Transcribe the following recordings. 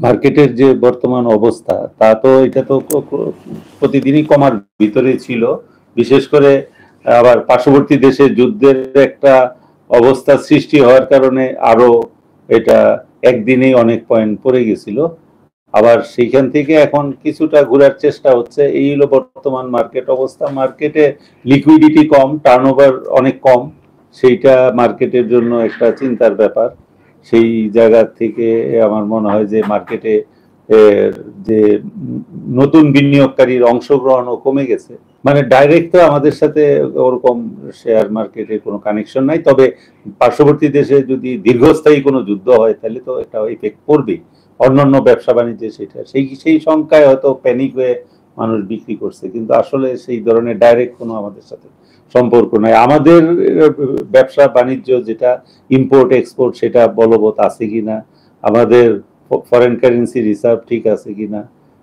মার্কেটের যে বর্তমান অবস্থা তা তো এটা তো প্রতিদিনই কমার ভিতরে ছিল। বিশেষ করে আবার পার্শ্ববর্তী দেশে যুদ্ধের একটা অবস্থা সৃষ্টি হওয়ার কারণে আরো এটা একদিনেই অনেক পয়েন্ট পড়ে গেছিল। আবার সেইখান থেকে এখন কিছুটা ঘোরার চেষ্টা হচ্ছে। এই হলো বর্তমান মার্কেট অবস্থা। মার্কেটে লিকুইডিটি কম, টার্নওভার অনেক কম, সেইটা মার্কেটের জন্য একটা চিন্তার ব্যাপার। সেই জায়গা থেকে আমার মনে হয় যে মার্কেটে যে নতুন বিনিয়োগকারীর অংশগ্রহণও কমে গেছে। মানে ডাইরেক্ট তো আমাদের সাথে ওরকম শেয়ার মার্কেটের কোনো কানেকশন নাই, তবে পার্শ্ববর্তী দেশে যদি দীর্ঘস্থায়ী কোনো যুদ্ধ হয় তাহলে তো একটা ইফেক্ট পড়বেই অন্যান্য ব্যবসা বাণিজ্যে। সেটা সেই সংখ্যায় হয়তো প্যানিক হয়ে মানুষ বিক্রি করছে, কিন্তু আসলে সেই ধরনের ডাইরেক্ট কোনো আমাদের সাথে সম্পর্ক নাই। আমাদের ব্যবসা বাণিজ্য যেটা ইম্পোর্ট এক্সপোর্ট সেটা বলবৎ আছে কিনা, আমাদের ফরেন কারেন্সি রিজার্ভ ঠিক আছে কিনা,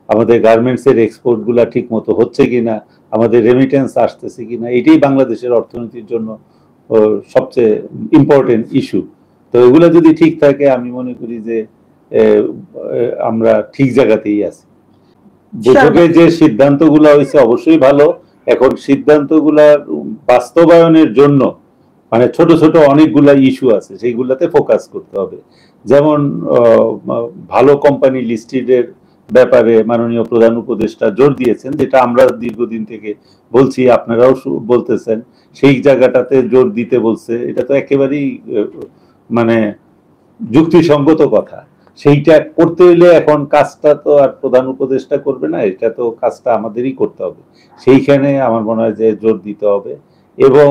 আমাদের গার্মেন্টসের এক্সপোর্ট গুলা ঠিক মতো হচ্ছে কিনা, আমাদের রেমিটেন্স আসতেছে কিনা, এটাই বাংলাদেশের অর্থনীতির জন্য সবচেয়ে ইম্পর্টেন্ট ইস্যু। তো এগুলা যদি ঠিক থাকে আমি মনে করি যে আমরা ঠিক জায়গাতেই আছি। বৈঠকে যে সিদ্ধান্তগুলো হয়েছে অবশ্যই ভালো। এখন সিদ্ধান্তগুলার বাস্তবায়নের জন্য মানে ছোট ছোট অনেকগুলা ইস্যু আছে, সেইগুলাতে ফোকাস করতে হবে। যেমন ভালো কোম্পানি লিস্টেডের ব্যাপারে মাননীয় প্রধান উপদেষ্টা জোর দিয়েছেন, যেটা আমরা দীর্ঘদিন থেকে বলছি, আপনারাও বলতেছেন। সেই জায়গাটাতে জোর দিতে বলছে, এটা তো একেবারেই মানে যুক্তিসঙ্গত কথা। সেইটা করতে হইলে এখন কাজটা তো আর প্রধান উপদেষ্টা করবে না, এটা তো কাজটা আমাদেরই করতে হবে। সেইখানে আমার মনে হয় যে জোর দিতে হবে। এবং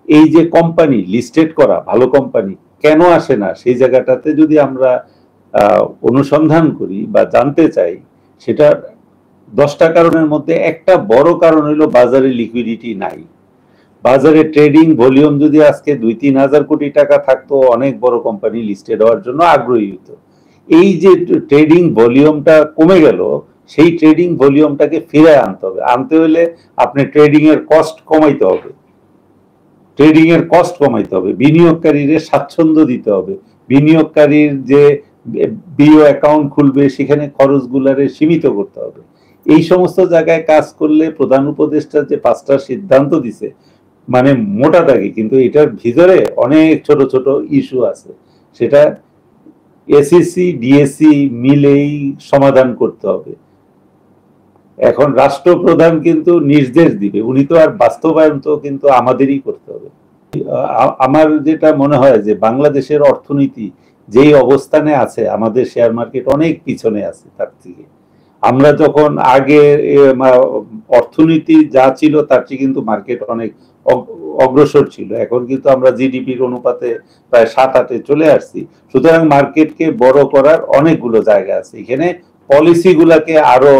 এই যে কোম্পানি লিস্টেড করা, ভালো কোম্পানি কেন আসে না, সেই জায়গাটাতে যদি আমরা অনুসন্ধান করি বা জানতে চাই, সেটা 10টা কারণের মধ্যে একটা বড় কারণ হলো বাজারে লিকুইডিটি নাই। বাজারে ট্রেডিং ভলিউম যদি আজকে 2-3 হাজার কোটি টাকা থাকতো, অনেক বড় কোম্পানি লিস্টেড হওয়ার জন্য আগ্রহী হতো। এই যে ট্রেডিং ভলিউমটা কমে গেল, সেই ট্রেডিং ভলিউমটাকে ফিরে আনতে হবে। আনতে হলে আপনি ট্রেডিং এর কস্ট কমাইতে হবে, ট্রেডিং এর কস্ট কমাইতে হবে, বিনিয়োগকারীদের স্বাচ্ছন্দ্য দিতে হবে, বিনিয়োগকারীর যে বিও অ্যাকাউন্ট খুলবে সেখানে খরচগুলারে সীমিত করতে হবে। এই সমস্ত জায়গায় কাজ করলে প্রধান উপদেষ্টা যে 5টা সিদ্ধান্ত দিছে মানে মোটা দাগে, কিন্তু এটার ভিতরে অনেক ছোট ছোট ইস্যু আছে, সেটা এসিসি ডিএসসি মিলেই সমাধান করতে হবে। এখন রাষ্ট্রপ্রধান কিন্তু নির্দেশ দিবে, উনি তো আর বাস্তবায়ন তো কিন্তু আমাদেরই করতে হবে। আমার যেটা মনে হয় যে বাংলাদেশের অর্থনীতি যেই অবস্থানে আছে, আমাদের শেয়ার মার্কেট অনেক পিছনে আছে তার থেকে। আমরা যখন আগে অর্থনীতি যা ছিল তার চেয়ে কিন্তু মার্কেট অনেক অগ্রসর ছিল। এখন কিন্তু আমরা জিডিপির অনুপাতে প্রায় 7-8-এ চলে আসছি। সুতরাং মার্কেটকে বড় করার অনেকগুলো জায়গা আছে। এখানে পলিসিগুলাকে আরো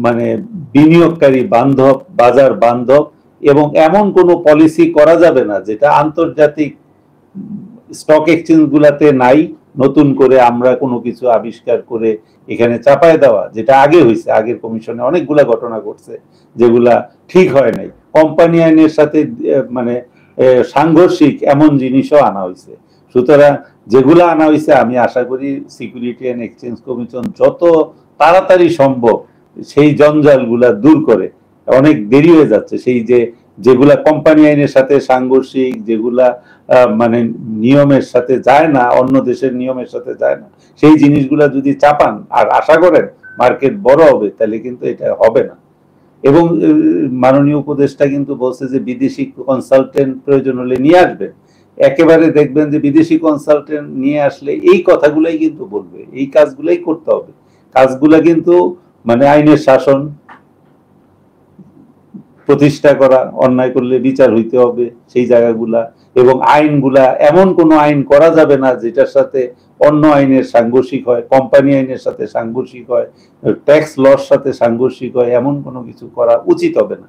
মানে বিনিয়োগকারী বান্ধব, বাজার বান্ধব, এবং এমন কোনো পলিসি করা যাবে না যেটা আন্তর্জাতিক স্টক এক্সচেঞ্জ গুলাতে নাই, নতুন করে আমরা কোনো কিছু আবিষ্কার করে এখানে চাপায় দেওয়া, যেটা আগে হয়েছে। আগের কমিশনে অনেকগুলা ঘটনা ঘটছে যেগুলা ঠিক হয় নাই। কোম্পানি আইনের সাথে মানে সাংঘর্ষিক এমন জিনিসও আনা হয়েছে। সুতরাং যেগুলা আনা হয়েছে আমি আশা করি সিকিউরিটি অ্যান্ড এক্সচেঞ্জ কমিশন যত তাড়াতাড়ি সম্ভব সেই জঞ্জালগুলা দূর করে, অনেক দেরি হয়ে যাচ্ছে। সেই যেগুলা কোম্পানি আইনের সাথে সাংঘর্ষিক, যেগুলা মানে নিয়মের সাথে যায় না, অন্য দেশের নিয়মের সাথে যায় না, সেই জিনিসগুলা যদি চাপান আর আশা করেন মার্কেট বড় হবে, তাহলে কিন্তু এটা হবে না। এবং মাননীয় উপদেষ্টা কিন্তু বলছে যে বিদেশি কনসালটেন্ট প্রয়োজন হলে নিয়ে আসবেন। একেবারে দেখবেন যে বিদেশি কনসালটেন্ট নিয়ে আসলে এই কথাগুলাই কিন্তু বলবে, এই কাজগুলাই করতে হবে। কাজগুলা কিন্তু মানে আইনের শাসন প্রতিষ্ঠা করা, অন্যায় করলে বিচার হইতে হবে সেই জায়গাগুলা, এবং আইনগুলা এমন কোনো আইন করা যাবে না যেটার সাথে অন্য আইনের সাংঘর্ষিক হয়, কোম্পানি আইনের সাথে সাংঘর্ষিক হয়, ট্যাক্স লর সাথে সাংঘর্ষিক হয়, এমন কোনো কিছু করা উচিত হবে না।